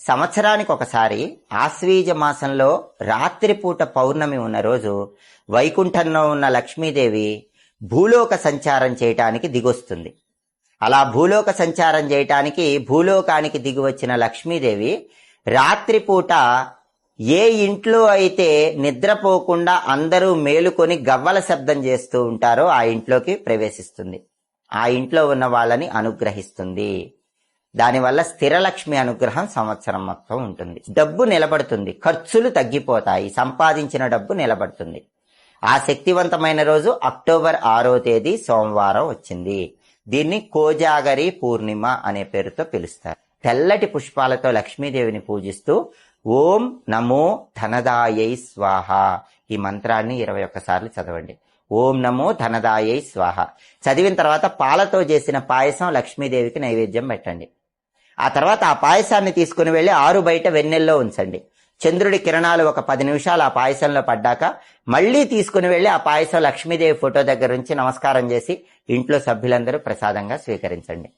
సంవత్సరానికి ఒకసారి ఆశ్వీజ మాసంలో రాత్రిపూట పౌర్ణమి ఉన్న రోజు వైకుంఠంలో ఉన్న లక్ష్మీదేవి భూలోక సంచారం చేయటానికి దిగొస్తుంది. అలా భూలోక సంచారం చేయటానికి భూలోకానికి దిగివచ్చిన లక్ష్మీదేవి రాత్రిపూట ఏ ఇంట్లో అయితే నిద్రపోకుండా అందరూ మేలుకొని గవ్వల శబ్దం చేస్తూ ఉంటారో ఆ ఇంట్లోకి ప్రవేశిస్తుంది. ఆ ఇంట్లో ఉన్న వాళ్ళని అనుగ్రహిస్తుంది. దానివల్ల స్థిరలక్ష్మి అనుగ్రహం సంవత్సరం మొత్తం ఉంటుంది. డబ్బు నిలబడుతుంది, ఖర్చులు తగ్గిపోతాయి, సంపాదించిన డబ్బు నిలబడుతుంది. ఆ శక్తివంతమైన రోజు అక్టోబర్ 6వ తేదీ సోమవారం వచ్చింది. దీన్ని కోజాగరి పూర్ణిమ అనే పేరుతో పిలుస్తారు. తెల్లటి పుష్పాలతో లక్ష్మీదేవిని పూజిస్తూ ఓం నమో ధనదాయై స్వాహ ఈ మంత్రాన్ని 21 సార్లు చదవండి. ఓం నమో ధనదాయై స్వాహ చదివిన తర్వాత పాలతో చేసిన పాయసం లక్ష్మీదేవికి నైవేద్యం పెట్టండి. ఆ తర్వాత ఆ పాయసాన్ని తీసుకుని వెళ్లి ఆరు బయట వెన్నెల్లో ఉంచండి. చంద్రుడి కిరణాలు ఒక 10 నిమిషాలు ఆ పాయసంలో పడ్డాక మళ్లీ తీసుకుని వెళ్లి ఆ పాయసం లక్ష్మీదేవి ఫోటో దగ్గర నుంచి నమస్కారం చేసి ఇంట్లో సభ్యులందరూ ప్రసాదంగా స్వీకరించండి.